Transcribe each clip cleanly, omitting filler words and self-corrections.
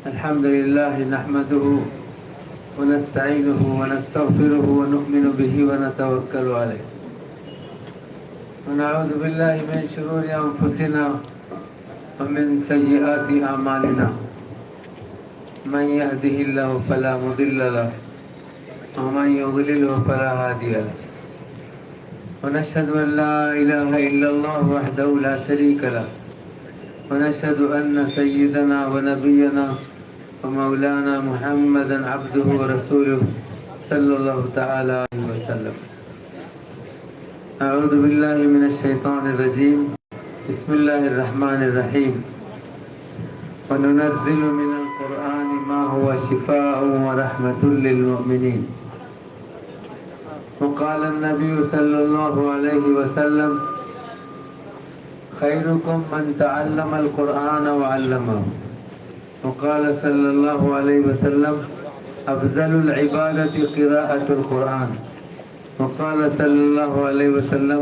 الحمد لله نحمده ونستعينه ونستغفره ونؤمن به ونتوكل عليه ونعوذ بالله من شرور أنفسنا ومن سيئات أعمالنا من يهده الله فلا مضل له ومن يضلله فلا هادي له ونشهد أن لا إله إلا الله وحده لا شريك له ونشهد أن سيدنا ونبينا ومولانا محمدا عبده ورسوله صلى الله تعالى عليه وسلم. أعوذ بالله من الشيطان الرجيم. بسم الله الرحمن الرحيم. وننزل من القرآن ما هو شفاء ورحمة للمؤمنين. وقال النبي صلى الله عليه وسلم خيركم من تعلم القرآن وعلمه. وقال صلى الله عليه وسلم أفضل العبادة قراءة القرآن. وقال صلى الله عليه وسلم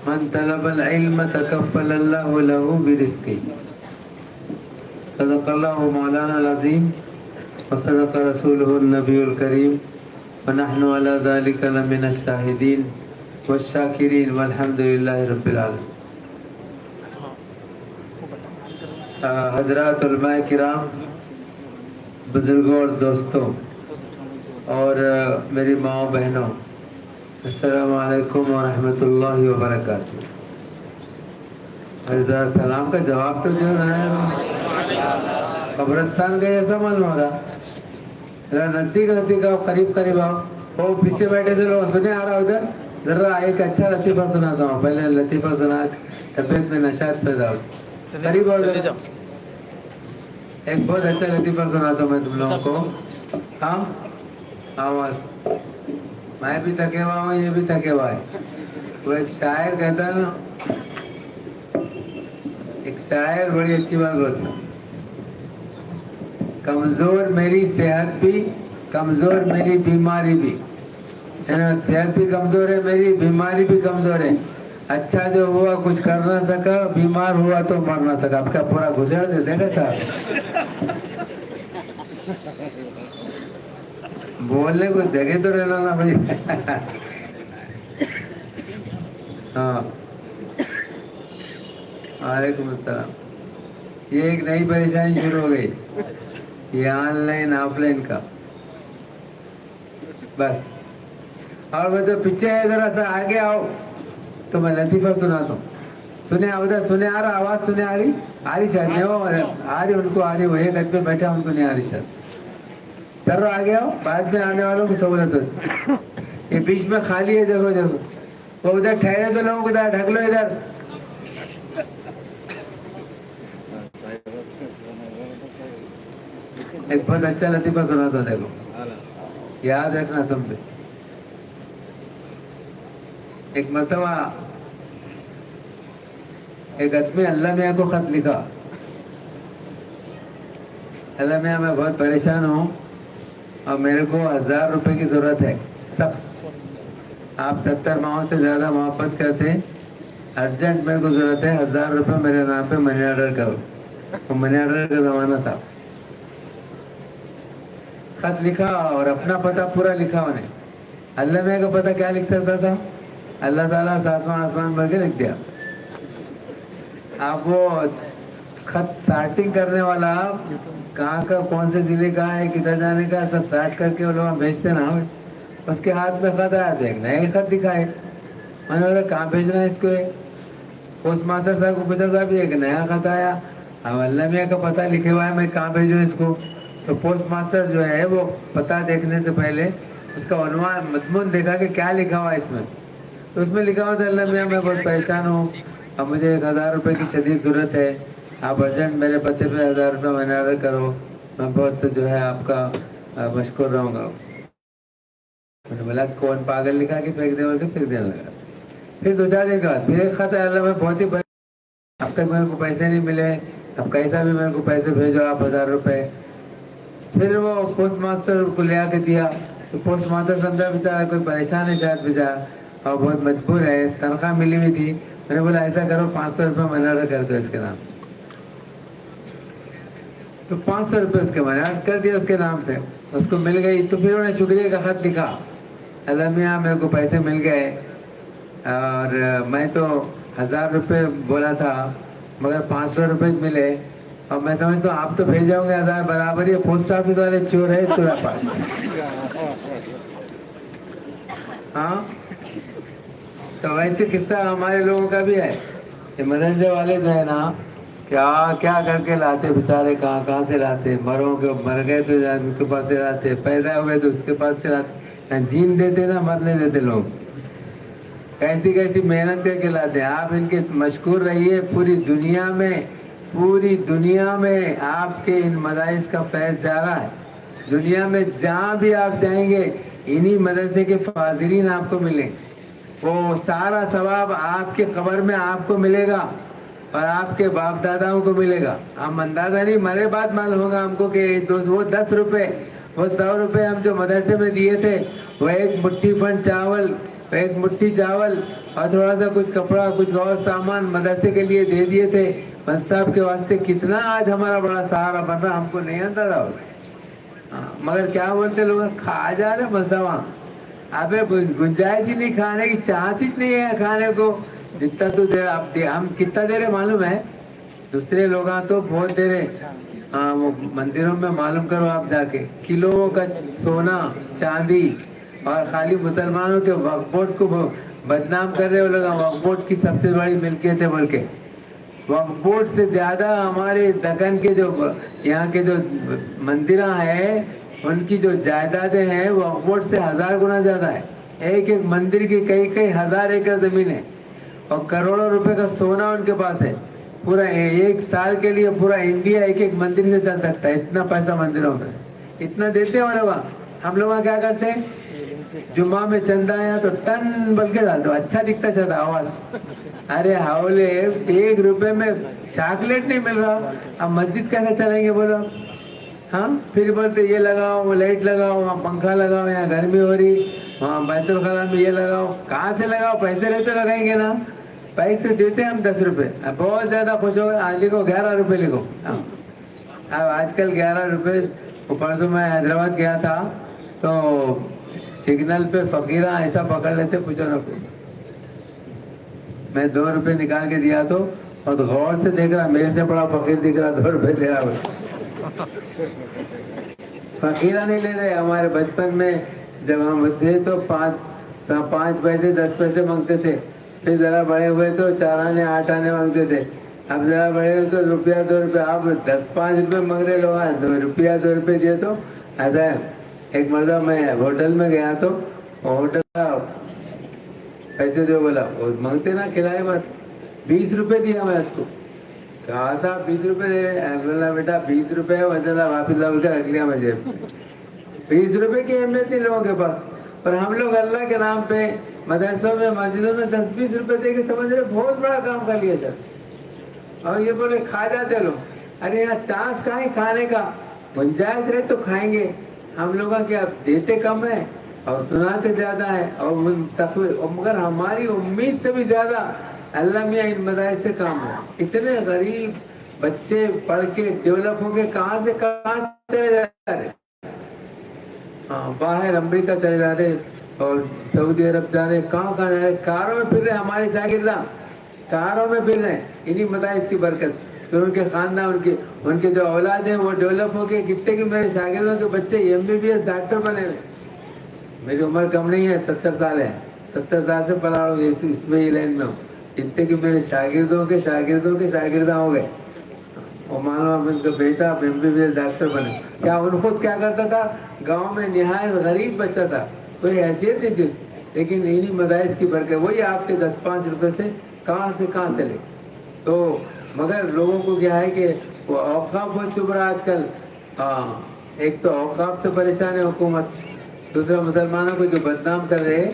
من طلب العلم تكفل الله له برزقه. صدق الله مولانا العظيم وصدق رسوله النبي الكريم ونحن على ذلك لمن الشاهدين والشاكرين والحمد لله رب العالمين. حضرات علماء کرام، بزرگوں اور دوستوں اور میری ماں بہنوں، السلام علیکم ورحمۃ اللہ وبرکاتہ. سلام کا جواب تو جو ہے قبرستان کا ایسا معلوم ہو رہا. نزدیک نزدیک آؤ، قریب قریب آؤ. وہ پیچھے بیٹھے سے لوگ سنے آ رہا ادھر. ذرا ایک اچھا لطیفہ سناتا ہوں. پہلے لطیفہ سنا طبیعت میں نشاط پیدا ہو. قریب اور ایک بہت اچھا لطیفہ سناتا ہوں میں تم لوگوں کو. ہاں آواز، میں بھی تھکے ہوا ہوں، یہ بھی تھکے ہوا ہے. وہ ایک شاعر کہتا ہے نا، ایک شاعر بڑی اچھی بات بولتا، کمزور میری صحت بھی، کمزور میری بیماری بھی. صحت بھی کمزور ہے میری، بیماری بھی کمزور ہے. اچھا جو ہوا کچھ کر نہ سکا، بیمار ہوا تو مر نہ سکا. آپ کا پورا گزر دے دیکھا تھا. بولنے کو جگہ تو رہنا نا بھائی. ہاں وعلیکم السلام. یہ ایک نئی پریشانی شروع ہو گئی، یہ آن لائن آف لائن کا. بس اور وہ جو پیچھے ہے ذرا سا آگے آؤ تو میں لطیفہ سناتا ہوں. سنے ادھر سنے آ رہا، آواز سنے آ رہی شاید نہیں ہو آ رہی ان کو آ رہی. وہ ایک گھر پہ بیٹھا ان کو نہیں آ رہی شاید. ذرا آگے آؤ، بعد میں آنے والوں کی سہولت ہوتی. یہ بیچ میں خالی ہے، دیکھو دیکھو. وہ ادھر ٹھہرے تو لوگوں کو ادھر ڈھک لو. ادھر ایک بہت اچھا لطیفہ سناتا ہوں، دیکھو یاد رکھنا تم پہ. ایک مرتبہ ایک آدمی اللہ میاں کو خط لکھا. اللہ میاں میں بہت پریشان ہوں اور میرے کو 1000 روپے کی ضرورت ہے سخت. آپ 70 ماہوں سے زیادہ محبت کرتے ہیں، ارجنٹ میرے کو ضرورت ہے. 1000 روپے میرے نام پہ منی آرڈر کرو. وہ منی آرڈر کا زمانہ تھا. خط لکھا اور اپنا پتہ پورا لکھا انہیں. اللہ میاں کا پتہ کیا لکھ سکتا تھا؟ اللہ تعالیٰ 7واں آسمان بھر کے لکھ دیا. آپ وہ خط سارٹنگ کرنے والا کہاں کا، کون سے ضلع کا ہے، کدھر جانے کا، سب سارٹ کر کے وہ لوگ بھیجتے نا. اس کے ہاتھ میں خط آیا، دیکھ نیا خط دکھائے. میں نے بولا کہاں بھیجنا ہے اس کو؟ پوسٹ ماسٹر صاحب کو پوچھا تھا، بھی ایک نیا خط آیا، اب اللہ میاں کا پتہ لکھے ہوا ہے، میں کہاں بھیجوں اس کو؟ تو پوسٹ ماسٹر جو ہے وہ پتہ دیکھنے سے پہلے اس کا عنوان مضمون دیکھا کہ کیا لکھا ہوا ہے اس میں. تو اس میں لکھا ہوا تھا اللہ میاں میں بہت پریشان ہوں، اب مجھے 1000 روپے کی شدید ضرورت ہے. آپ ارجنٹ میرے پتے پہ 1000 روپے منی آرڈر کرو. میں بہت جو ہے آپ کا مشکور رہوں گا. میں نے بولا کون پاگل لکھا کہ پھینک دے، بول کے پھینک دینے لگا. پھر 2-4 دن کے بعد پھر ایک خط ہے، اللہ میں بہت ہی اب تک میرے کو پیسے نہیں ملے، اب کیسا بھی میرے کو پیسے بھیجو آپ 1000 روپے. پھر وہ پوسٹ ماسٹر کو لے آ کے دیا. تو پوسٹ ماسٹر سمجھا بیچارا کوئی پریشان ہے شاید بیچارا اور بہت مجبور ہے، تنخواہ ملی ہوئی تھی. میں نے بولا ایسا کرو 500 روپے منی آرڈر کر دو اس کے نام. تو 500 روپے اس کے منعقد کر دیا اس کے نام پہ، اس کو مل گئی. تو پھر انہوں نے شکریہ کا خط لکھا، اللہ میاں میرے کو پیسے مل گئے اور میں تو 1000 روپے بولا تھا مگر 500 روپے ملے، اور میں سمجھتا ہوں آپ تو بھیج جاؤں گے 1000 برابر، یہ پوسٹ آفس والے چور ہے چورا پاس. ہاں تو ویسے قصہ ہمارے لوگوں کا بھی ہے. یہ مدرسے والے جو ہے نا کیا کیا کر کے لاتے بیچارے، کہاں کہاں سے لاتے، مر گئے تو ان کے پاس سے لاتے، پیدا ہوئے تو اس کے پاس سے لاتے، جین دیتے نا مرنے دیتے لوگ، کیسی کیسی محنت کر کے لاتے. آپ ان کے مشکور رہیے، پوری دنیا میں آپ کے ان مدارس کا فیض جا رہا ہے. دنیا میں جہاں بھی آپ جائیں گے انہی مدرسے کے فاضلین آپ کو ملیں، وہ سارا ثواب آپ کے قبر میں آپ کو ملے گا اور آپ کے باپ داداؤں کو ملے گا. ہم اندازہ نہیں، مرے بعد معلوم ہوگا ہم کو کہ وہ 10 روپے، وہ 100 روپے ہم جو مدرسے میں دیے تھے، وہ ایک مٹھی پھن چاول، ایک مٹھی چاول اور تھوڑا سا کچھ کپڑا، کچھ اور سامان مدرسے کے لیے دے دیے تھے. پنت صاحب کے واسطے کتنا آج ہمارا بڑا سہارا بن رہا، ہم کو نہیں اندازہ ہوگا. مگر کیا بولتے لوگ، کھا جا رہے مساواں، ابے گنجائش ہی نہیں، کھانے کی چانس ہی نہیں ہے کھانے کو. جتنا تو دے ہم کتنا دے رہے معلوم ہے، دوسرے لوگ تو بہت دے رہے. وہ مندروں میں معلوم کرو آپ جا کے، کلو کا سونا چاندی، اور خالی مسلمانوں کے وقف بورڈ کو بدنام کر رہے ہو لوگ. وقف بورڈ کی سب سے بڑی ملکیت ہے بول کے، وقف بورڈ سے زیادہ ہمارے دکن کے جو یہاں کے جو مندرہ ہیں ان کی جو جائیدادیں ہیں وقف بورڈ سے 1000 گنا زیادہ ہے. ایک ایک مندر کی کئی ہزار ایکڑ زمین ہے اور کروڑوں روپے کا سونا ان کے پاس ہے. پورا 1 سال کے لیے پورا انڈیا ایک ایک مندر سے چل سکتا ہے، اتنا پیسہ مندروں میں، اتنا دیتے ہیں وہ لوگ. ہم لوگ کیا کرتے ہیں، جمعہ میں چندہ آیا تو ٹن بل کے ڈال دو، اچھا دکھتا چاہتا آواز. ارے ہاولے 1 روپے میں چاکلیٹ نہیں مل رہا، اب مسجد کیسے چلیں گے بولو. ہاں پھر بولتے یہ لگاؤ، وہ لائٹ لگاؤ، وہاں پنکھا لگاؤ، یہاں گرمی ہو رہی، وہاں بیت الخلا میں یہ لگاؤ. کہاں سے لگاؤ، پیسے رہتے لگائیں گے نا. پیسے دیتے ہم 10 روپے، بہت زیادہ خوش ہو گئے. آج لکھو 11 روپے لکھو. اب آج کل 11 روپے. پرسوں میں حیدرآباد گیا تھا تو سگنل پہ فقیرہ ایسا پکڑ لیتے پوچھو نہ کچھ. میں 2 روپے نکال کے دیا تو اور غور سے دیکھ رہا، میرے سے بڑا فقیر دکھ رہا، 2 روپے دے رہا. فقیرہ نہیں لے رہے. ہمارے بچپن میں جب ہم تھے تو 5 پیسے 10 پیسے مانگتے تھے، پھر ذرا بڑے ہوئے تو 4 آنے 8 آنے مانگتے تھے. اب ذرا بڑے ہوئے تو روپیہ 2 روپے، آپ 10-5 روپے مانگ رہے لوگ. روپیہ 2 روپے دیے تو ایسا ہے. ایک مرتبہ میں ہوٹل میں گیا تو ہوٹل کا پیسے دو بولا، وہ مانگتے نا کھلائے بس. 20 روپے دیا میں اس کو، کہا تھا 20 روپے دے رہے. بولا بیٹا 20 روپے واپس لا کے رکھ لیا مجھے. 20 روپے کی اہمیت نہیں لوگوں کے پاس. اور ہم لوگ اللہ کے نام پہ مدرسوں میں مسجدوں میں 10-20 روپے دے کے سمجھ رہے بہت بڑا کام کر لیا سر. اور یہ بولے کھا جاتے لوگ. ارے یہاں چانس کہاں ہے کھانے کا، گنجائش رہے تو کھائیں گے. ہم لوگ کیا دیتے کم ہے اور سناتے زیادہ ہے، اور مگر ہماری امید سے بھی زیادہ اللہ میاں ان مدارس سے کام ہے. اتنے غریب بچے پڑھ کے ڈیولپ ہو کے کہاں سے کہاں چلے جا رہے. ہاں باہر امریکہ چلے جا رہے اور سعودی عرب جا رہے، کہاں جا رہے، کاروں میں پھر رہے. ہمارے شاگرداں کاروں میں پھر رہے انہی مدارس کی برکت. پھر ان کے خاندان، ان کے جو اولاد ہیں وہ ڈیولپ ہو کے کتنے کے میرے شاگردوں کے بچے MBBS ڈاکٹر بنے ہوئے. میری عمر کم نہیں ہے، 70 سال ہے. 70 سال سے پڑھا ہوں اس میں ہی لائن میں ہوں. اتنے کہ میرے شاگردوں کے شاگرداں ہو گئے. اور مانو اب ان کا بیٹا MBBS ڈاکٹر بنے. کیا ان خود کیا کرتا تھا، گاؤں میں نہایت غریب بچہ تھا، کوئی حیثیت نہیں تھی، لیکن انہی مدارس کی برکت. وہی آپ کے 10-5 روپے سے کہاں چلے. تو مگر لوگوں کو کیا ہے کہ وہ اوقاف بہت چپ رہا آج کل. ہاں ایک تو اوقاف سے پریشان ہے حکومت، دوسرا مسلمانوں کو جو بدنام کر رہے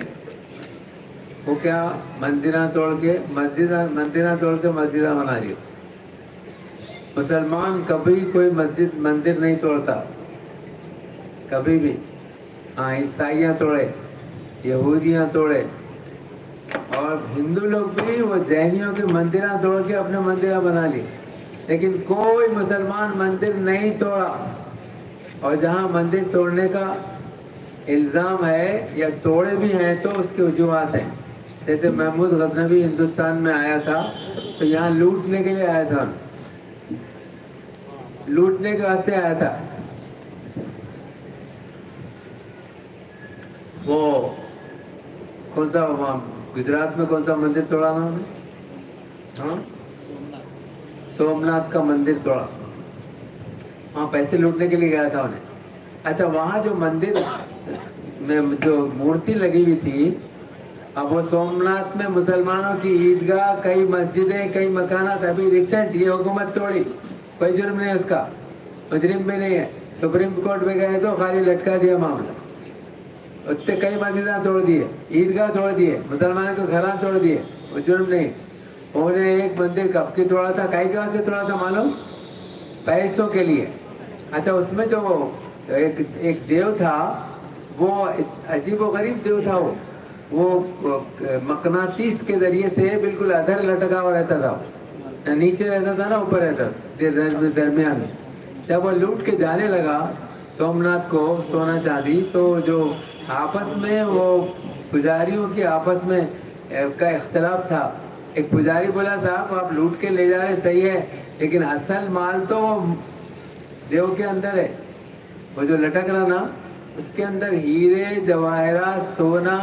وہ کیا مندرہ توڑ کے مسجدہ بنا رہی. مسلمان کبھی کوئی مندر نہیں توڑتا کبھی بھی. ہاں عیسائیاں توڑے، یہودیاں توڑے، اور ہندو لوگ بھی وہ جینیوں کے مندرہ توڑ کے اپنے مندرہ بنا لی. لیکن کوئی مسلمان مندر نہیں توڑا. اور جہاں مندر توڑنے کا الزام ہے یا توڑے بھی ہیں تو اس کے وجوہات ہیں. جیسے محمود غزنوی ہندوستان میں آیا تھا تو یہاں لوٹنے کے لیے آیا تھا, لوٹنے کے واسطے آیا تھا. وہ کون سا گجرات میں کون سا مندر توڑا نا انہوں نے؟ سومناتھ کا مندر توڑا, وہاں پیسے لوٹنے کے لیے گیا تھا انہیں. اچھا, وہاں جو مندر میں جو مورتی لگی ہوئی تھی, اب وہ سومناتھ میں مسلمانوں کی عیدگاہ, کئی مسجدیں, کئی مکانات ابھی ریسنٹ یہ حکومت توڑی. کوئی جرم نہیں اس کا, مجرم بھی نہیں ہے. سپریم کورٹ میں گئے تو خالی لٹکا دیا معاملہ. اس سے کئی مسجدیں توڑ دیے, عیدگاہ توڑ دیے, مسلمانوں کے گھراں توڑ دیے, وہ جرم نہیں. انہوں نے ایک مندر کب کی توڑا تھا, کئی کے واسطے توڑا تھا معلوم؟ پیسوں کے لیے. اچھا, اس میں جو ایک دیو تھا, وہ عجیب و غریب دیو تھا. وہ مقناطیس کے ذریعے سے بالکل ادھر لٹکا ہوا رہتا تھا, نیچے رہتا تھا نا اوپر رہتا تھا درمیان میں. جب وہ لوٹ کے جانے لگا سومناتھ کو سونا چاندی, تو جو آپس میں وہ پجاریوں کے آپس میں کا اختلاف تھا. ایک پجاری بولا صاحب آپ لوٹ کے لے جا رہے صحیح ہے, لیکن اصل مال تو دیو کے اندر ہے. وہ جو لٹک رہا نا اس کے اندر ہیرے جواہرات, سونا,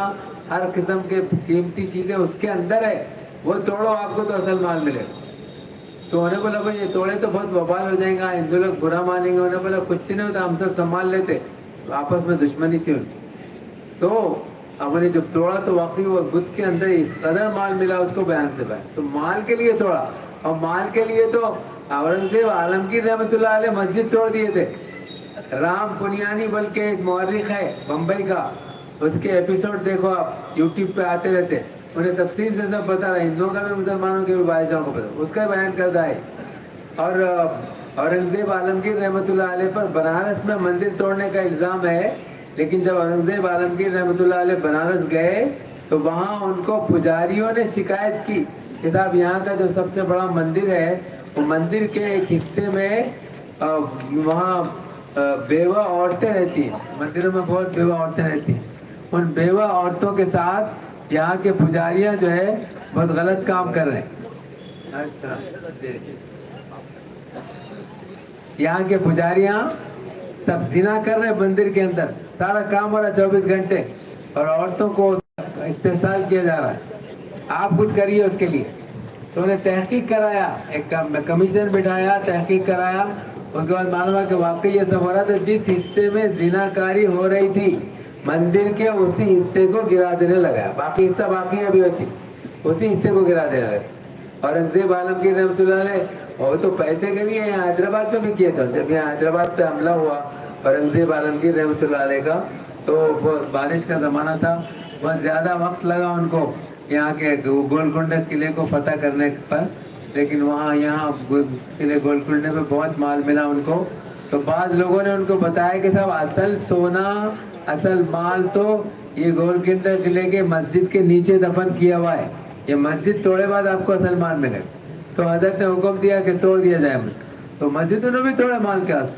ہر قسم کے قیمتی چیزیں اس کے اندر ہے. وہ توڑو آپ کو تو اصل مال ملے. تو انہیں بولا بھائی یہ توڑے تو بہت وبال ہو جائیں گا, ہندو لوگ برا مانیں گے. انہیں بولا کچھ نہیں ہوتا, ہم سب سنبھال لیتے. آپس میں دشمنی تھی ان کی. تو اب نے جب توڑا تو واقعی وہ بت کے اندر اس قدر مال ملا اس کو بیان سے بیان. تو مال کے لیے توڑا, اور مال کے لیے تو اورنگزیب عالمگیر رحمۃ اللہ علیہ مسجد توڑ دیے تھے. رام پنیانی بلکہ ایک مورخ ہے بمبئی کا, اس کے ایپیسوڈ دیکھو آپ, یوٹیوب پہ آتے رہتے, انہیں تفصیل سے سب پتا رہا, ہندوؤں کا بھی مسلمانوں کے بھی بادشاہوں کو پتا, اس کا بیان کرتا ہے. اور اورنگزیب عالمگیر رحمۃ اللہ علیہ پر بنارس میں مندر توڑنے کا الزام ہے. لیکن جب اورنگزیب عالمگیر رحمۃ اللہ علیہ بنارس گئے تو وہاں ان کو پجاریوں نے شکایت کی کہ صاحب یہاں کا جو سب سے بڑا مندر ہے, وہ مندر کے ایک حصے میں وہاں بیوہ عورتیں رہتی ہیں. مندروں میں بہت بیوہ عورتیں رہتی ہیں. ان بیوہ عورتوں کے ساتھ یہاں کے پجاریاں جو ہے بہت غلط کام کر رہے ہیں. یہاں کے پجاریاں سب زنا کر رہے ہیں مندر کے اندر, سارا کام ہو رہا 24 گھنٹے, اور عورتوں کو استحصال کیا جا رہا ہے. آپ کچھ کریے اس کے لیے. تو انہیں تحقیق کرایا, ایک کمیشن بٹھایا, تحقیق کرایا. ان کے بعد معلوم ہوا کہ واقعی یہ سب ہو رہا تھا. جس حصے میں زنا کاری ہو رہی تھی مندر کے, اسی حصے کو گرا دینے لگایا. باقی حصہ باقی ابھی ہوتی, اسی حصے کو گرا دینے لگا. اورنگزیب عالمگیر رحمۃ اللہ علیہ, اور تو پیسے کے لیے یہاں حیدرآباد میں بھی کیا تھا. جب یہاں حیدرآباد پہ حملہ ہوا اورنگزیب عالمگیر رحمۃ اللہ علیہ کا, تو بہت بارش کا زمانہ تھا, بہت زیادہ وقت لگا ان کو یہاں کے گولکنڈہ قلعے کو فتح کرنے پر. لیکن وہاں یہاں قلعے گولکنڈے میں بہت مال ملا ان کو. تو بعض لوگوں نے ان کو بتایا کہ صاحب اصل سونا, اصل مال تو یہ گولکنڈہ قلعے کے مسجد کے نیچے دفن کیا ہوا ہے. یہ مسجد توڑے بعد آپ کو اصل مال ملے. تو حضرت نے حکم دیا کہ توڑ دیا جائے. تو مسجدوں نے بھی توڑا مال کے ہاتھ.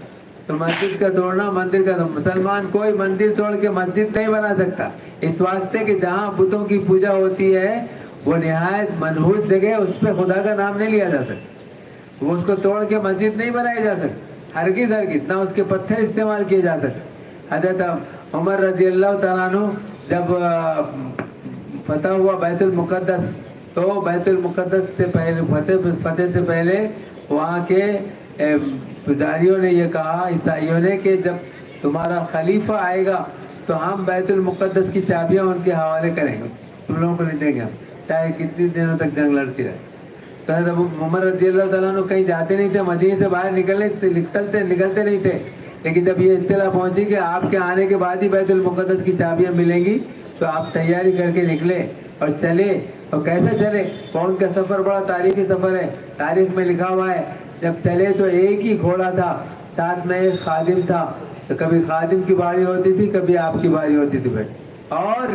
تو مسجد کا توڑنا, مندر کا, تو مسلمان کوئی مندر توڑ کے مسجد نہیں بنا سکتا. اس واسطے کہ جہاں بتوں کی پوجا ہوتی ہے وہ نہایت منحوس جگہ, اس پہ خدا کا نام نہیں لیا جا سکتا. وہ اس کو توڑ کے مسجد نہیں بنائی جا سکتی, ہرگز ہرگز, نہ اس کے پتھر استعمال کیے جا سکتے. حضرت عمر رضی اللہ تعالیٰ عنہ جب فتح ہوا بیت المقدس, تو بیت المقدس سے پہلے فتح سے پہلے وہاں کے پجاریوں نے یہ کہا, عیسائیوں نے, کہ جب تمہارا خلیفہ آئے گا تو ہم بیت المقدس کی چابیاں ان کے حوالے کریں گے, تم لوگوں کو نہیں دیں گے ہم, چاہے کتنی دنوں تک جنگ لڑتی رہے. تو حضرت عمر رضی اللہ تعالیٰ عنہ کہیں جاتے نہیں تھے, مدینے سے باہر نکلتے نہیں تھے. لیکن جب یہ اطلاع پہنچی کہ آپ کے آنے کے بعد ہی بیت المقدس کی چابیاں ملیں گی, تو آپ تیاری کر کے نکلے اور چلے. اور کیسے چلے؟ کون کا سفر بڑا تاریخی سفر ہے, تاریخ میں لکھا ہوا ہے. جب چلے تو ایک ہی گھوڑا تھا, ساتھ میں ایک خادم تھا. تو کبھی خادم کی باری ہوتی تھی, کبھی آپ کی باری ہوتی تھی بیٹھ. اور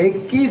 21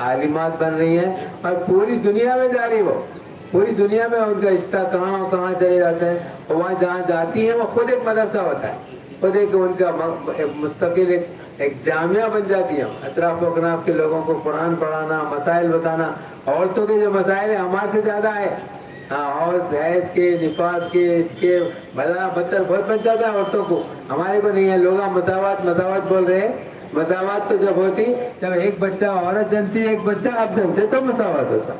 عالمات بن رہی ہیں اور پوری دنیا میں جا رہی، وہ پوری دنیا میں ان کا رشتہ کہاں چلے جاتے ہیں، اور وہاں جہاں جاتی ہیں وہ خود ایک مدرسہ ہوتا ہے، خود ایک ان کا مستقل ایک جامعہ بن جاتی ہے. اطراف و اکناف کے لوگوں کو قرآن پڑھانا، مسائل بتانا. عورتوں کے جو مسائل ہیں ہمارے سے زیادہ ہے. اور حیض کے، نفاس کے، اس کے بلا بدتر بہت بن جاتا ہے عورتوں کو، ہمارے کو نہیں ہے. لوگ مساوات بول رہے ہیں. مساوات تو جب ہوتی جب ایک بچہ عورت جنتی ایک بچہ آپ جنتے تو مساوات ہوتا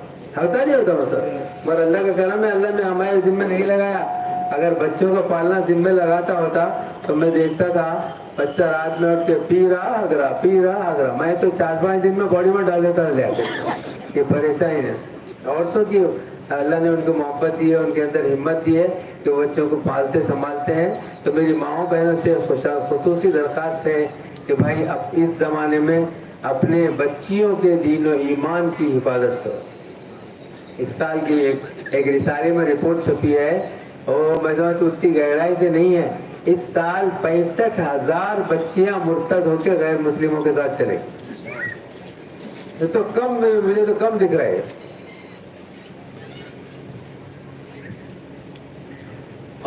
نہیں ہوتا مساوات. مگر اللہ کا کرم ہے، اللہ نے ہمارے ذمہ نہیں لگایا. اگر بچوں کو پالنا ذمہ لگاتا ہوتا تو میں دیکھتا تھا بچہ رات میں اٹھ کے پی رہا. میں تو 4-5 دن میں باڈی میں ڈال دیتا لے آتے کہ پریشانی ہے. عورتوں کی اللہ نے ان کو محبت دی ہے، ان کے اندر ہمت دی ہے کہ وہ بچوں کو پالتے سنبھالتے ہیں. تو میری ماؤں بہنوں سے خصوصی درخواست ہے کہ بھائی اب اس زمانے میں اپنے بچیوں کے دین و ایمان کی حفاظت کرو. اس سال کی ایک رسالے میں رپورٹ چھپی ہے، اور میں سمجھتا ہوں اتنی گہرائی سے نہیں ہے. اس سال 65,000 بچیاں مرتد ہو کے غیر مسلموں کے ساتھ چلے. یہ تو کم، مجھے تو کم دکھ رہا ہے.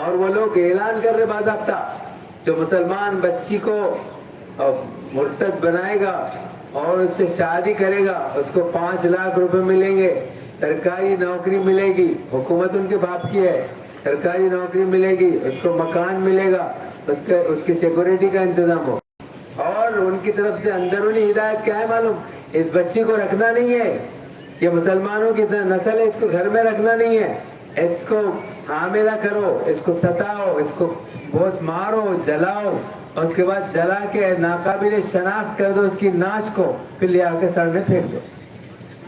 اور وہ لوگ اعلان کر رہے باضابطہ، جو مسلمان بچی کو مرتد بنائے گا اور اس سے شادی کرے گا اس کو 5 لاکھ روپے ملیں گے، سرکاری نوکری ملے گی، حکومت ان کے باپ کی ہے، سرکاری نوکری ملے گی، اس کو مکان ملے گا، اس کی سیکورٹی کا انتظام ہو. اور ان کی طرف سے اندرونی ہدایت کیا ہے معلوم؟ اس بچی کو رکھنا نہیں ہے، یہ مسلمانوں کی نسل ہے، اس کو گھر میں رکھنا نہیں ہے، اس کو حاملہ کرو، اس کو ستاؤ، اس کو بہت مارو، جلاؤ، اور اس کے بعد جلا کے ناقابل شناخت کر دو اس کی ناش کو، پھر لے آ کے سڑ میں پھینک دو.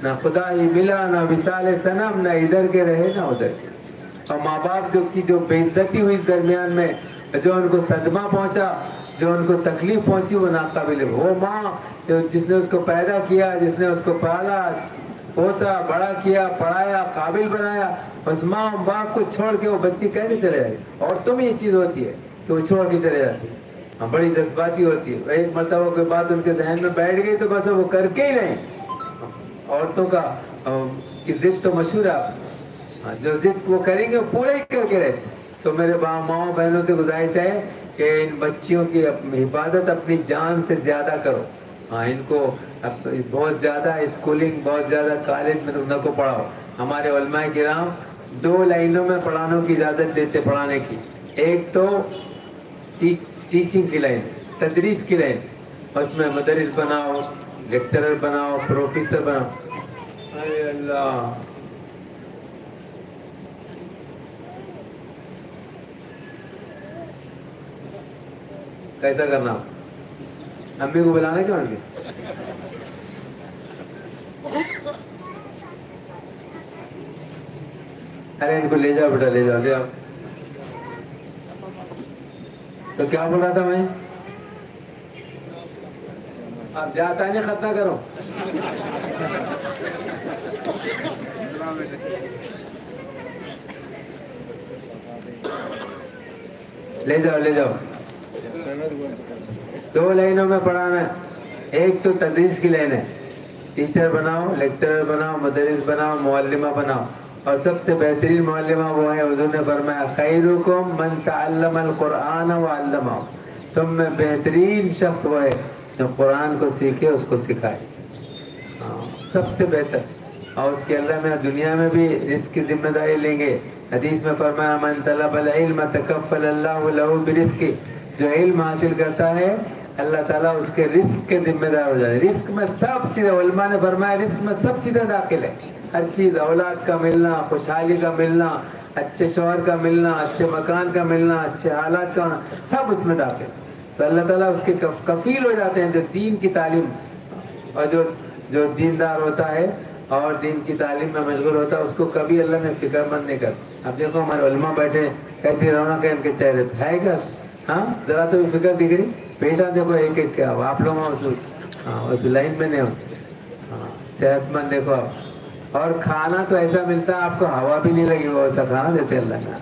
نہ خدا ہی ملا، نہ وصال صنم، نہ ادھر کے رہے نہ ادھر کے. اور ماں باپ کی جو بے عزتی ہوئی اس درمیان میں، جو ان کو صدمہ پہنچا، جو ان کو تکلیف پہنچی، وہ ناقابل ہے. وہ ماں جس نے اس کو پیدا کیا، جس نے اس کو پالا پوسا بڑا کیا، پڑھایا، قابل بنایا، اس ماں باپ کو چھوڑ کے وہ بچی کیسے چلے جائے؟ عورتوں میں یہ چیز ہوتی ہے کہ وہ چھوڑ کے چلے جاتی ہے، بڑی جذباتی ہوتی ہے. ایک مرتبہ کے بعد ان کے ذہن میں بیٹھ گئی تو بس وہ کر کے ہی رہیں. عورتوں کی ضد تو مشہور ہے، جو ضد وہ کریں گے وہ پورے ہی کر کے رہتے. تو میرے ماؤں بہنوں سے گزارش ہے کہ ان بچیوں کی حفاظت اپنی جان سے زیادہ کرو. ان کو بہت زیادہ اسکولنگ، بہت زیادہ کالج میں نہ کو پڑھاؤ. ہمارے علماء کرام 2 لائنوں میں پڑھانے کی اجازت دیتے پڑھانے کی. ایک تو ٹیچنگ کی لائن، تدریس کی لائن، اس میں مدرس بناؤ، لیکچرر بناؤ، پروفیسر بناؤ. ارے اللہ، کیسا کرنا؟ امی کو بلانا کیا ان کے؟ ارے ان کو لے جاؤ بیٹا، لے جاؤ، لے آؤ. تو کیا بول رہا تھا میں؟ آپ جاتا نہیں، ختم کرو. لے جاؤ، لے جاؤ. 2 لائنوں میں پڑھانا ہے. ایک تو تدریس کی لائن ہے، ٹیچر بناؤ، لیکچرر بناؤ، مدرس بناؤ، معلمہ بناؤ. اور سب سے بہترین معلمہ وہ ہے، حضور نے فرمایا خیرکم من تعلم القرآن وعلمہ. تم میں بہترین شخص وہ ہے جو قرآن کو سیکھے، اس کو سکھائے. سب سے بہتر. اور اس کے اللہ میں دنیا میں بھی رزق کی ذمہ داری لیں گے. حدیث میں فرمایا من طلب العلم تکفل اللہ له برزق. جو علم حاصل کرتا ہے اللہ تعالیٰ اس کے رزق کے ذمہ دار ہو جائے. رزق میں سب چیزیں، علماء نے فرمایا رزق میں سب چیزیں داخل ہے. ہر چیز، اولاد کا ملنا، خوشحالی کا ملنا، اچھے شوہر کا ملنا، اچھے مکان کا ملنا، اچھے حالات کا ہونا، سب اس میں داخل. تو اللہ تعالیٰ اس کے کفیل ہو جاتے ہیں. جو دین کی تعلیم اور جو دیندار ہوتا ہے اور دین کی تعلیم میں مشغول ہوتا ہے اس کو کبھی اللہ نے فکر مند نہیں کرتا. اب دیکھو ہمارے علماء بیٹھے، کیسی رونق ہے ان کے چہرے پہ، ہے کیا؟ ہاں، ذرا تو بھی فکر دکھ رہی. بیٹا دیکھو ایک ایک کیا آپ لوگ اس لائن میں نہیں ہو. صحت مند دیکھو آپ. اور کھانا تو ایسا ملتا ہے آپ کو ہوا بھی نہیں لگی، وہ ایسا کھانا دیتے اللہ نے.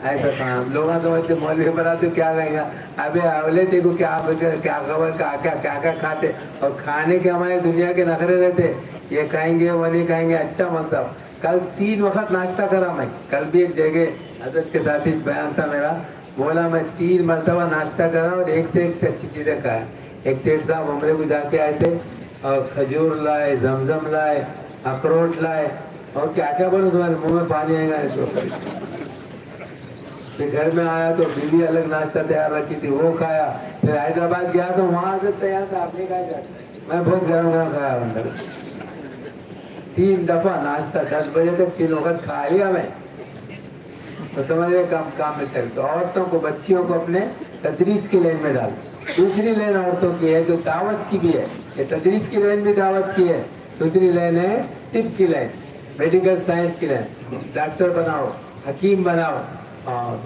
ایسا کام لوگ تو مولوی بنا تو کیا کہیں گا ابھی اولے دیکھو کیا کیا خبر کیا کیا کھاتے اور کھانے کے ہمارے دنیا کے نخرے رہتے یہ کھائیں گے وہ نہیں کھائیں گے. اچھا مانتا ہوں کل 3 وقت ناشتہ کرا میں. کل بھی ایک جگہ حضرت کے ساتھ بیان تھا میرا, بولا میں 3 مرتبہ ناشتہ کرا اور ایک سے اچھی چیزیں کھایا. ایک سیٹ صاحب عمرے کو جا کے آئے تھے اور کھجور لائے, زمزم لائے, اخروٹ لائے اور کیا کیا بولو تمہارے منہ میں پانی آئے گا. پھر گھر میں آیا تو بیوی الگ ناشتہ تیار رکھی تھی وہ کھایا. پھر حیدرآباد گیا تو وہاں سے تیار تھا آپ نے کھایا جاتا. میں بہت گرم گرم کھایا اندر 3 دفعہ ناشتہ 10 بجے تک 3 وقت کھا لیا میں. تو سمجھے کام میں چل. تو عورتوں کو بچیوں کو اپنے تدریس کی لائن میں ڈال. دوسری لائن عورتوں کی ہے جو دعوت کی بھی ہے. یہ تدریس کی لائن بھی دعوت کی ہے. دوسری لائن ہے طب کی لائن, میڈیکل سائنس کی لائن. ڈاکٹر بناؤ, حکیم بناؤ,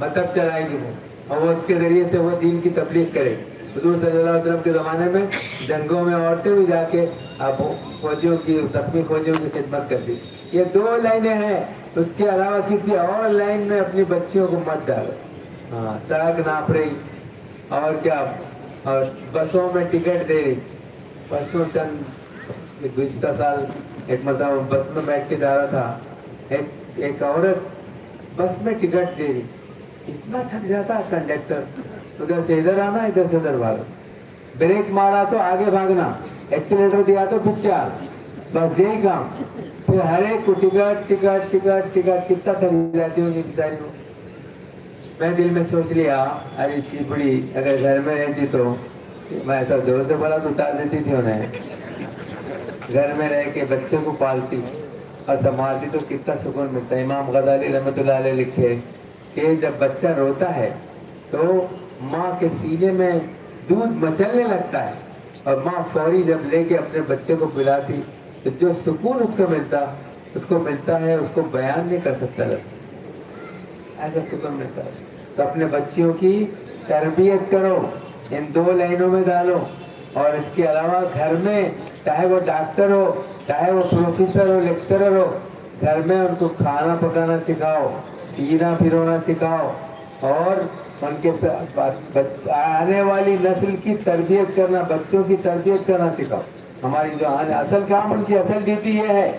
مطلب چلائے گی وہ اور وہ اس کے ذریعے سے وہ دین کی تبلیغ کرے. حضور صلی اللہ علیہ وسلم کے زمانے میں جنگوں میں عورتیں بھی جا کے فوجیوں کی زخمی فوجیوں کی خدمت کرتی. یہ 2 لائنیں ہیں. اس کے علاوہ کسی اور لائن میں اپنی بچیوں کو مت ڈالو. ہاں سڑک ناپ رہی اور کیا, اور بسوں میں ٹکٹ دے رہی. پرسوں چند گزشتہ سال ایک مرتبہ بس میں بیٹھ کے جا رہا تھا, ایک عورت بس میں ٹکٹ دے رہی. اتنا تھک جاتا کنڈکٹر, ادھر سے ادھر آنا ادھر سے ادھر بھاگنا, بریک مارا تو آگے بھاگنا, ایکسیلیٹر دیا تو پیچھے آ, بس یہی کام. پھر ہر ایک کو ٹکٹ ٹکٹ ٹکٹ ٹکٹ, کتنا تھک جاتی ہوگی بیچاری. میں دل میں سوچ لیا ارے چیپڑی اگر گھر میں رہتی تو میں ایسا زور سے بولا تو اتار دیتی تھی انہیں. گھر میں رہ کے بچوں کو پالتی اور سنبھالتی تو کتنا سکون ملتا. امام غزالی رحمۃ اللہ علیہ لکھے کہ جب بچہ روتا ہے تو ماں کے سینے میں دودھ مچلنے لگتا ہے اور ماں فوری جب لے کے اپنے بچے کو پلاتی تو جو سکون اس کو ملتا ہے اس کو بیان نہیں کر سکتا. ایسا سکون ملتا ہے. تو اپنے بچیوں کی تربیت کرو, ان 2 لائنوں میں ڈالو. اور اس کے علاوہ گھر میں چاہے وہ ڈاکٹر ہو, چاہے وہ پروفیسر ہو, لیکچرر ہو, گھر میں ان کو کھانا پکانا سکھاؤ, سینا پھرونا سکھاؤ اور ان کے آنے والی نسل کی تربیت کرنا, بچوں کی تربیت کرنا سکھاؤ. ہماری جو اصل کام, ان کی اصل ڈیوٹی یہ ہے,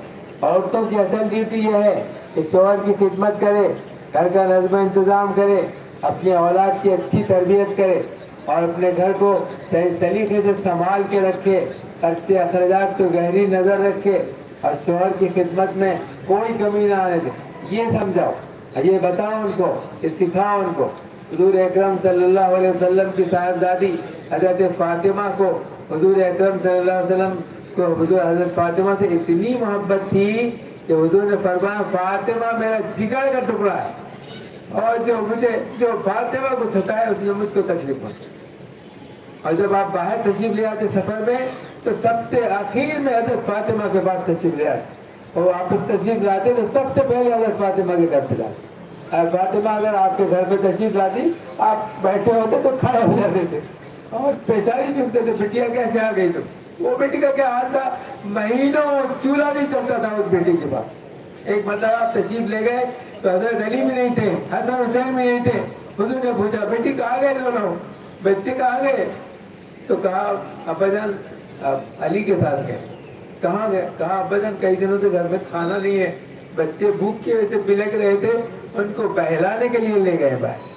عورتوں کی اصل ڈیوٹی یہ ہے کہ شوہر کی خدمت کرے, گھر کا نظم و انتظام کرے, اپنی اولاد کی اچھی تربیت کرے اور اپنے گھر کو صحیح سلیقے سے سنبھال کے رکھے, خرچے اخراجات کو گہری نظر رکھے اور شوہر کی خدمت میں کوئی کمی نہ آنے دے. یہ سمجھاؤ, یہ بتاؤ ان کو, یہ سکھاؤ ان کو. حضور اکرم صلی اللہ علیہ وسلم کی صاحبزادی حضرت فاطمہ کو حضور اکرم صلی اللہ علیہ وسلم کو حضرت فاطمہ سے اتنی محبت تھی کہ حضور نے فرمایا فاطمہ میرا جگر کا ٹکڑا ہے اور جو فاطمہ کو ستائے اس نے مجھ کو تکلیف پہنچائی. اور جب آپ باہر تشریف لے آتے سفر میں تو سب سے آخر میں حضرت فاطمہ کے بعد تشریف لے آتے, اور واپس تشریف لاتے تو سب سے پہلے حضرت فاطمہ کے گھر سے لاتے. اور فاطمہ اگر آپ کے گھر پہ تشریف لاتی, آپ بیٹھے ہوتے تو کھڑے ہو جاتے تھے اور پیشانی چومتے تھے, بٹیا کیسے آ گئی تم. وہ بیٹی کا کیا حال تھا, مہینوں چولہا نہیں چلتا تھا اس بیٹی کے پاس. ایک مرتبہ آپ تشریف لے گئے تو حضرت علی بھی نہیں تھے, حسن حسین بھی نہیں تھے. حضور نے پوچھا بیٹی کہاں گئے دونوں, بچے کہاں گئے؟ تو کہا ابا جان علی کے ساتھ گئے. کہاں گئے؟ کہا ابا جان کئی دنوں سے گھر میں کھانا نہیں ہے, بچے بھوک کی وجہ سے بلک رہے تھے, ان کو بہلانے کے لیے لے گئے باہر.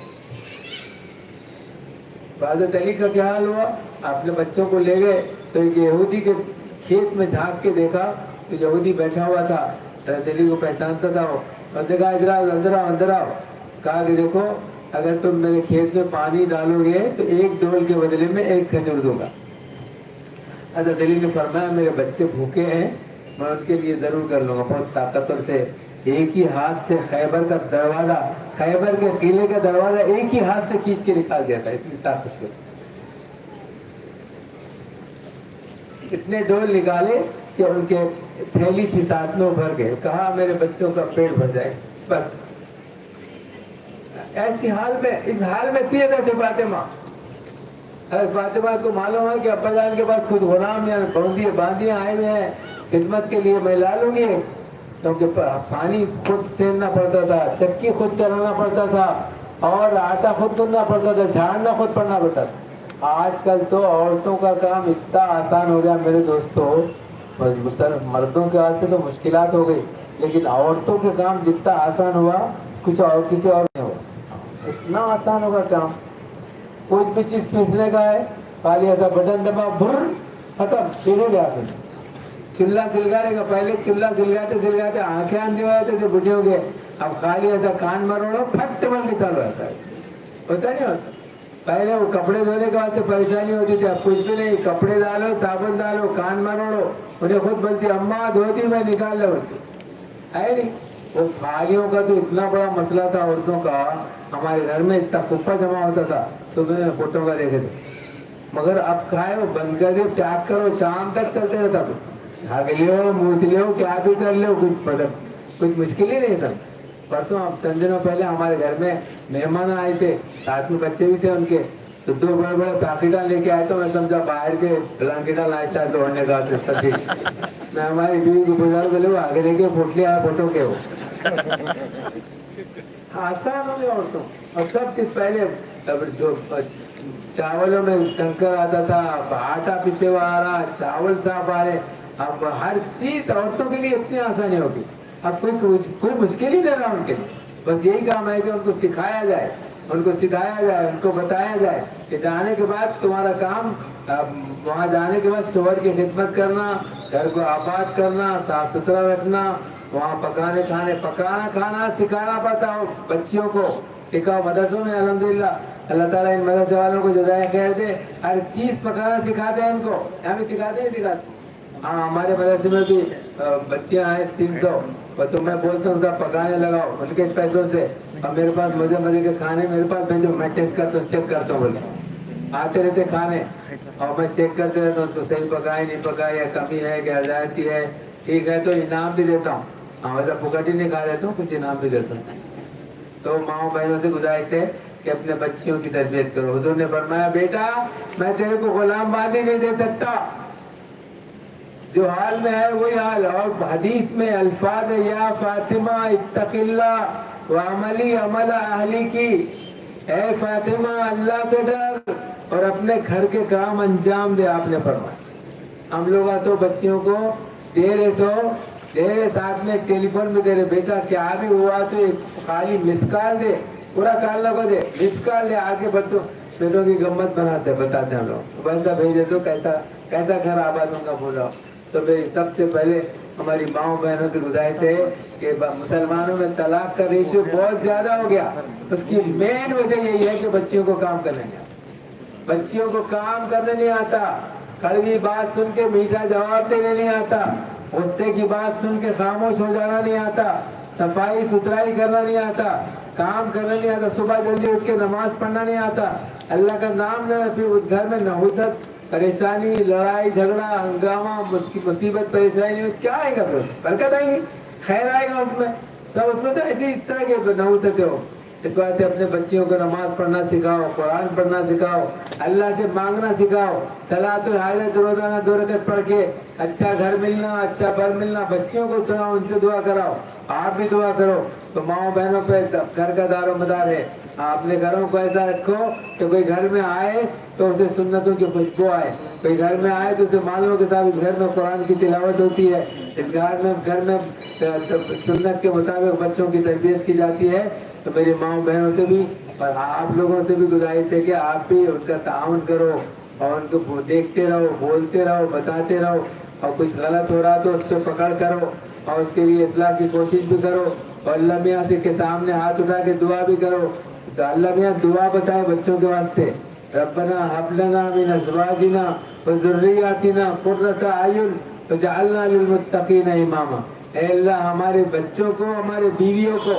حضرت علی کا کیا حال ہوا, آپ نے بچوں کو لے گئے تو ایک یہودی کے کھیت میں جھانک کے دیکھا تو یہودی بیٹھا ہوا تھا, حضرت علی کو پہچانتا تھا وہ, اور دیکھا اندر آؤ. کہا کہ دیکھو اگر تم میرے کھیت میں پانی ڈالو گے تو 1 ڈول کے بدلے میں 1 کھجور دوں گا. حضرت علی نے فرمایا میرے بچے بھوکے ہیں, میں ان کے لیے ضرور کر لوں گا. بہت طاقتور سے ایک ہی ہاتھ سے خیبر کا دروازہ, خیبر کے قلعے کا دروازہ ایک ہی ہاتھ سے کھینچ کے نکال دیا تھا, اتنی طاقت. اتنے ڈول نکالے کہ ان کے تھیلی کی ساتھ میں بھر گئے. کہا میرے بچوں کا پیٹ بھر جائے بس. ایسی حال میں, اس حال میں تھی حضرت فاطمہ. حضرت فاطمہ کو معلوم ہے کہ ابا جان کے پاس خود غلام یا باندیاں آئے ہوئے ہیں خدمت کے لیے, میں لا لوں گی. کیونکہ پانی خود سیننا پڑتا تھا, چکی خود چلانا پڑتا تھا, اور آٹا خود گننا پڑتا تھا, جھاڑنا خود پڑنا پڑتا تھا. آج کل تو عورتوں کا کام اتنا آسان ہو گیا میرے دوستوں, مردوں کے واسطے تو مشکلات ہو گئی, لیکن عورتوں کے کام جتنا آسان ہوا کچھ اور کسی اور نہیں ہوا. اتنا آسان ہوگا کام. کوئی بھی چیز پیسنے کا ہے, خالی ایسا بٹن دبا, بھر ختم, پیسے گیا. چولہا سلگانے کا, پہلے چولہا سلگاتے آنکھیں آندھی ہو جاتے تھے بڈھیوں کے, اب خالی ایسا کان مروڑو پھٹ بن کے چل رہتا ہے. ہوتا نہیں ہوتا. پہلے وہ کپڑے دھونے کے واسطے پریشانی ہوتی تھی, اب کچھ بھی نہیں, کپڑے ڈالو, صابن ڈالو, کان مروڑو, انہیں خود بولتی اماں دھوتی میں نکال لو ہے نہیں. وہ تھالیوں کا تو اتنا بڑا مسئلہ تھا عورتوں کا, ہمارے گھر میں اتنا کپا جمع ہوتا تھا, صبح میں فوٹو کا دیکھے تھے. مگر اب کھائے وہ بند کر دے, چاک کرو, شام تک چلتے رہتا. جھاگ لو, موت لو, کیا بھی کر لو, کچھ مشکل ہی نہیں تھا. پرسوں چند دنوں پہلے ہمارے گھر میں مہمان آئے تھے, ساتھ میں بچے بھی تھے ان کے, تو 2 بڑے بڑے پاکٹاں لے کے آئے, تو میں سمجھا باہر کے بلانکٹاں ناشتہ دوڑنے کا تھی. میں ہماری بیوی کو بزرگ بولے وہ آگے دیکھے پھوٹلے آئے فوٹو کے, وہ آسان ہو گیا عورتوں. اور سب چیز پہلے جو چاولوں میں کنکر آتا تھا, آٹا پیسے ہوا آ رہا, چاول صاف آ رہے, اب ہر چیز عورتوں کے لیے اتنی آسانی ہوگی. اب کوئی مشکل ہی نہیں رہا ان کے لیے. بس یہی کام ہے کہ ان کو سکھایا جائے, ان کو سکھایا جائے, ان کو بتایا جائے کہ جانے کے بعد تمہارا کام, وہاں جانے کے بعد شوہر کی خدمت کرنا, گھر کو آباد کرنا, صاف ستھرا رکھنا, وہاں پکانا کھانا سکھانا پڑتا ہو. بچیوں کو سکھاؤ مدرسوں میں. الحمدللہ اللہ تعالیٰ ان مدرسے والوں کو جزائے خیر دے, ہر چیز پکانا سکھاتے ہیں ان کو. یہاں بھی سکھاتے ہیں. ہاں, ہمارے مدرسے میں بھی بچیاں ہیں 300, تو میں بولتا ہوں سب پکانے لگاؤ ان کے پیسوں سے, اور میرے پاس مزے کے کھانے میرے پاس بھیجو, میں ٹیسٹ کرتا ہوں, چیک کرتا ہوں. بولے آتے رہتے کھانے, اور میں چیک کرتے رہتا ہوں اس کو صحیح پکائے نہیں پکائے, یا کمی ہے کہ ہدایتی ہے, ٹھیک ہے تو انعام بھی دیتا ہوں. ہاں, ویسا پھکٹ ہی نہیں کھا لیتا ہوں, کچھ انعام بھی دیتا ہوں. تو ماؤں بہنوں سے گزارش ہے کہ اپنے بچیوں کی تربیت کرو. حضور نے فرمایا بیٹا میں تیرے کو غلام باندھی نہیں دے سکتا, جو حال میں ہے وہی حال. اور حدیث میں الفاظ ہے, یا فاطمہ اتق اللہ وعملی عمل اہلی کی, اے فاطمہ اللہ سے ڈر اور اپنے گھر کے کام انجام دے. آپ نے فرمایا. ہم لوگ تو بچیوں کو دے رہے ساتھ میں ٹیلی فون بھی دے رہے, بیٹا کیا بھی ہوا تو خالی مس کال دے, پورا کال نہ کو دے, مس کال دے. آگے بچوں بیٹوں کی گمت بتاتے ہیں ہم لوگ, بندہ بھیجے تو کیسا گھر آباد ہوگا بولا. تو سب سے پہلے ہماری ماؤں بہنوں سے گزارش ہے کہ مسلمانوں میں طلاق کا ریشو بہت زیادہ ہو گیا. اس کی مین وجہ یہی ہے کہ بچیوں کو کام کرنے نہیں آتا. بچیوں کو کام کرنے نہیں آتا, کڑوی بات سن کے میٹھا جواب دینے نہیں آتا, غصے کی بات سن کے خاموش ہو جانا نہیں آتا, صفائی ستھرائی کرنا نہیں آتا, کام کرنا نہیں آتا, صبح جلدی اٹھ کے نماز پڑھنا نہیں آتا, اللہ کا نام نہ, پھر اس گھر میں نحوست, پریشانی, لڑائی جھگڑا, ہنگامہ, مصیبت, پریشانی, کیا آئے گا؟ پھر برکت آئے گی, خیر آئے گا اس میں. سب اس میں تو ایسی اس طرح کے نحوستیں ہو. اس بات سے اپنے بچیوں کو نماز پڑھنا سکھاؤ, قرآن پڑھنا سکھاؤ, اللہ سے مانگنا سکھاؤ, صلاۃ الحاجت روزانہ 2 رکعت پڑھ کے اچھا گھر ملنا, اچھا بر ملنا, بچیوں کو سناؤ, ان سے دعا کراؤ, آپ بھی دعا کرو. تو ماؤں بہنوں پہ گھر کا دار و مدار ہے. اپنے گھروں کو ایسا رکھو کہ کوئی گھر میں آئے تو اسے سنتوں کی خوشبو آئے, کوئی گھر میں آئے تو اسے معلوم کے ساتھ اس گھر میں قرآن کی تلاوت ہوتی ہے, اس گھر میں سنت کے مطابق بچوں کی تربیت کی جاتی ہے. تو میری ماؤں بہنوں سے بھی اور آپ لوگوں سے بھی گزارش ہے کہ آپ بھی ان کا تعاون کرو, اور ان کو دیکھتے رہو, بولتے رہو, بتاتے رہو, اور کچھ غلط ہو رہا تو اس پہ پکڑ کرو, اور اس کے لیے اصلاح کی کوشش بھی کرو, اور اللہ میاں کے سامنے ہاتھ اٹھا کے دعا بھی کرو. تو اللہ میاں دعا بتائے بچوں کے واسطے, ربنا هب لنا من ازواجنا وذرياتنا قرة اعين واجعلنا للمتقين اماما. اے اللہ ہمارے بچوں کو, ہمارے بیویوں کو,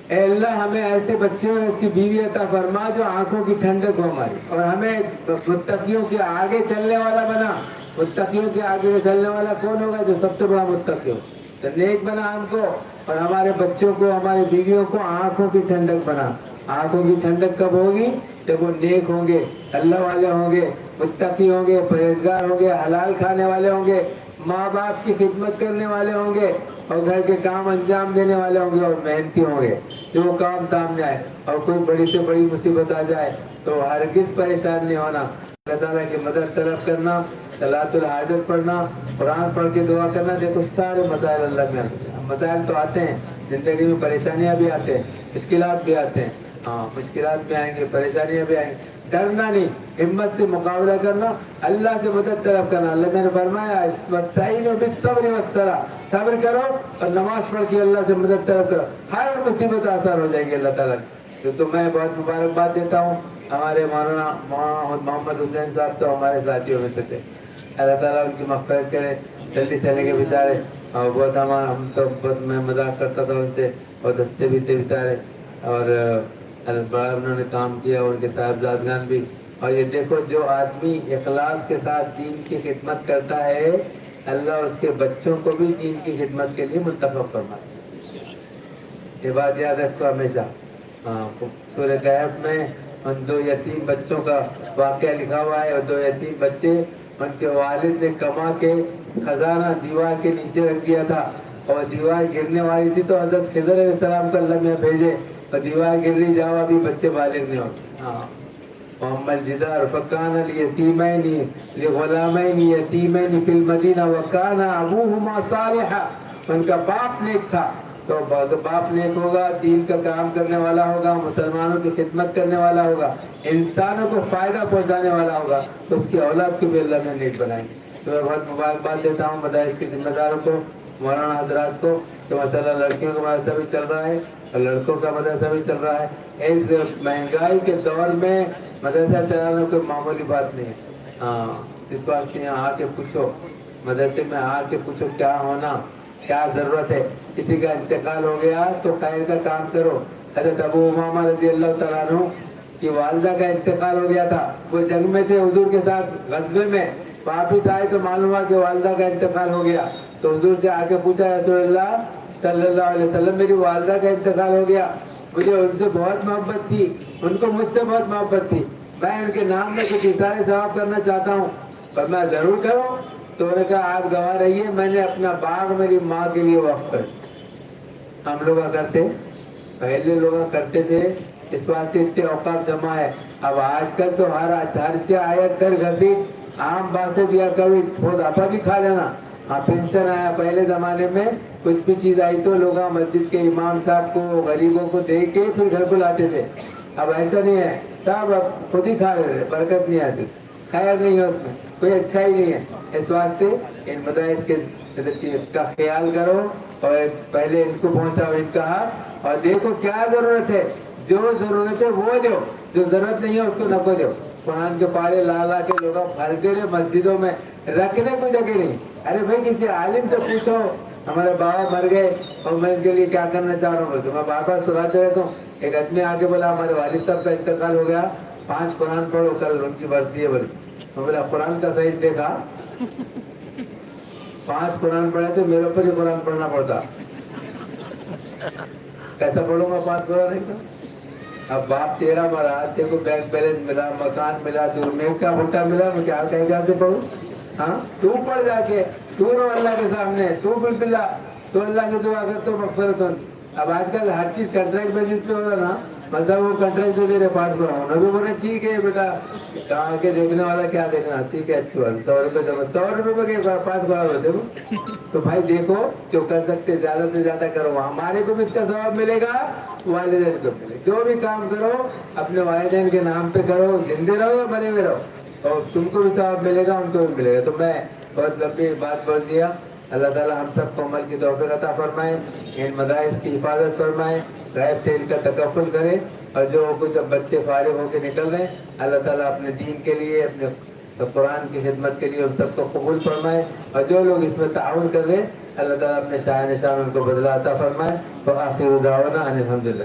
اے اللہ ہمیں ایسے بچے اور ایسی بیوی عطا فرما جو آنکھوں کی ٹھنڈک ہو ہماری, اور ہمیں متقیوں کے آگے چلنے والا بنا. متقیوں کے آگے چلنے والا کون ہوگا؟ جو سب سے بڑا متقی ہو. تو نیک بنا ہم کو, اور ہمارے بچوں کو, ہماری بیویوں کو آنکھوں کی ٹھنڈک بنا. آنکھوں کی ٹھنڈک کب ہوگی؟ جب وہ نیک ہوں گے, اللہ والے ہوں گے, متقی ہوں گے, پرہیزگار ہوں گے, حلال کھانے والے ہوں گے, ماں باپ کی خدمت کرنے والے ہوں گے, اور گھر کے کام انجام دینے والے ہوں گے اور محنتی ہوں گے کہ وہ کام سامنے آئے، اور کوئی بڑی سے بڑی مصیبت آ جائے تو ہرگز پریشان نہیں ہونا، اللہ تعالیٰ کی مدد طلب کرنا، صلاۃ الحاجت پڑھنا، قرآن پڑھ کے دعا کرنا۔ دیکھو سارے مسائل اللہ میں آتے ہیں، مسائل تو آتے ہیں زندگی میں، پریشانیاں بھی آتے ہیں، مشکلات بھی آتے ہیں، ہاں مشکلات بھی آئیں گے، پریشانیاں بھی آئیں گے، ڈرنا نہیں، ہمت سے مقابلہ کرنا، اللہ سے مدد طلب کرنا۔ اللہ نے فرمایا واستعینوا بالصبر والصلاۃ، صبر کرو اور نماز پڑھ کے اللہ سے مدد طلب کرو، ہر مصیبت آسان ہو جائے گی اللہ تعالیٰ کی۔ تو میں بہت مبارکباد دیتا ہوں، ہمارے مولانا محمد حسین صاحب تو ہمارے ساتھیوں میں سے تھے، اللہ تعالیٰ ان کی مغفرت کرے، جلدی چلے گئے بیچارے، اور بہت ہم تو بہت میں مذاق کرتا تھا ان سے، اور دستے بھی تھے بیچارے، اور بڑا انہوں نے کام کیا، ان کے صاحبزادگان بھی۔ اور یہ دیکھو جو آدمی اخلاص کے ساتھ دین کی خدمت کرتا ہے، اللہ اس کے بچوں کو بھی دین کی خدمت کے لیے منتخب فرماتا ہے، یہ بات یاد رکھو ہمیشہ۔ سورہ کہف میں ان 2 یتیم بچوں کا واقعہ لکھا ہوا ہے، اور 2 یتیم بچے، ان کے والد نے کما کے خزانہ دیوار کے نیچے رکھ دیا تھا، اور دیوار گرنے والی تھی تو حضرت خضر علیہ السلام کو اللہ نے بھیجے، اور دیوار گر رہی، جاؤ ابھی بچے بالغ نہیں ہوتے۔ وَأَمَّا الْجِدَارُ فَكَانَ لِيَتِيمَيْنِ لِغُلَامَيْنِ يَتِيمَيْنِ فِي الْمَدِينَةِ وَكَانَ أَبُوهُمَا صَالِحًا، ان کا باپ نیک تھا، تو باپ نیک ہوگا، دین کا کام کرنے والا ہوگا، مسلمانوں کی خدمت کرنے والا ہوگا، انسانوں کو فائدہ پہنچانے والا ہوگا، تو اس کی اولاد کو بھی اللہ نے نیک بنائیں گے۔ تو میں بہت مبارکباد دیتا ہوں مدارس کے ذمہ داروں کو، مولانا حضرات کو، کہ ماشاء اللہ لڑکیوں کا مدرسہ بھی چل رہا ہے اور لڑکوں کا مدرسہ بھی چل رہا ہے۔ اس مہنگائی کے دور میں مدرسہ چلانا کوئی معمولی بات نہیں ہے، ہاں اس واسطے یہاں آ کے پوچھو، مدرسے میں آ کے پوچھو کیا ہونا، کیا ضرورت ہے۔ کسی کا انتقال ہو گیا تو خیر کا کام کرو۔ حضرت ابو امامہ رضی اللہ تعالیٰ عنہ کی والدہ کا انتقال ہو گیا تھا، وہ جنگ میں تھے حضور کے ساتھ غزوے میں، واپس آئے تو معلوم ہوا کہ والدہ کا انتقال ہو گیا، تو حضور سے آ کے پوچھا رسول اللہ صلی اللہ علیہ وسلم میری والدہ کا انتقال ہو گیا، مجھے ان سے بہت محبت تھی، ان کو مجھ سے بہت محبت تھی، میں ان کے نام میں کچھ اشارے ثواب کرنا چاہتا ہوں، پر میں ضرور کروں۔ تو انہوں نے کہا آپ گواہ رہیے، میں نے اپنا باغ میری ماں کے لیے وقف کر، ہم لوگ کرتے، پہلے لوگ کرتے تھے، اس واسطے اتنے اوقات جمع ہے۔ اب آج کل تو ہر سے آیت در گھسیٹ، عام باتیں دیا کبھی خود آپا بھی کھا لینا، ہاں پینشن آیا۔ پہلے زمانے میں کچھ بھی چیز آئی تو لوگ مسجد کے امام صاحب کو، غریبوں کو دے کے پھر گھر کو لاتے تھے، اب ایسا نہیں ہے، سب اب خود ہی کھا رہے، برکت نہیں آتی، خیر نہیں ہے اس میں، کوئی اچھا ہی نہیں ہے۔ اس واسطے ان مدارس کے کا خیال کرو، اور پہلے ان کو پہنچاؤ ان کا حق، اور دیکھو کیا ضرورت ہے، جو ضرورت ہے وہ دو، جو ضرورت نہیں ہے اس کو نہ کو دو۔ قرآن کے پارے لا لا کے لوگ پھرتے رہے مسجدوں میں، رکھنے کو جگہ نہیں۔ ارے بھائی کسی عالم سے پوچھو، ہمارے بابا مر گئے اور میں ان کے لیے کیا کرنا چاہ رہا ہوں، تو میں بار بار سناتے رہتا ہوں۔ ایک آدمی آگے بولا ہمارے والد صاحب کا انتقال ہو گیا، 5 قرآن پڑھو، کل ان کی برسی ہے بولے۔ میں بولا قرآن کا صحیح دیکھا، 5 قرآن پڑھے تو میرے اوپر ہی قرآن پڑھنا پڑتا، کیسا پڑھوں گا 5 قرآن ایک دم؟ اب باپ تیرا مرا، تیرے کو بینک بیلنس ملا، مکان ملا، تو میرے کا بھٹا ملا، میں کیا کہیں گا پڑھوں؟ ہاں تو پڑھ جا کے، تو رو اللہ کے سامنے، تو بلبلا، تو اللہ سے دعا کر تو مغفرت ہو۔ اب آج کل ہر چیز کنٹریکٹ بیسس پہ ہو رہا نا، مطلب وہ کنٹریکٹ دے رہے 5 قرآن، انہوں نے بولے ٹھیک ہے بیٹا، کہاں کے دیکھنے والا کیا دیکھنا، ٹھیک ہے اچھی بات، 100 روپے جمع، 100 روپے میں 5 قرآن ہوتے ہو، تو بھائی دیکھو جو کر سکتے زیادہ سے زیادہ کرو، ہمارے کو بھی اس کا ثواب ملے گا، والدین کو ملے، جو بھی کام کرو اپنے والدین کے نام پہ کرو، زندے رہو یا مرے ہوئے رہو، اور تم کو بھی ثواب ملے گا، ان کو بھی ملے گا۔ تو میں بہت لمبی بات بول دیا، اللہ تعالیٰ ہم سب کو عمل کی توفیق عطا فرمائے، ان مدارس کی حفاظت فرمائے، غیب سے ان کا تکفل کرے، اور جو کچھ بچے فارغ ہو کے نکل رہے ہیں اللہ تعالیٰ اپنے دین کے لیے، اپنے قرآن کی خدمت کے لیے ان سب کو قبول فرمائے، اور جو لوگ اس میں تعاون کر رہے ہیں اللہ تعالیٰ اپنے شاہ نشان ان کو بدلہ عطا فرمائے۔ وآخر دعوانا ان الحمدللہ۔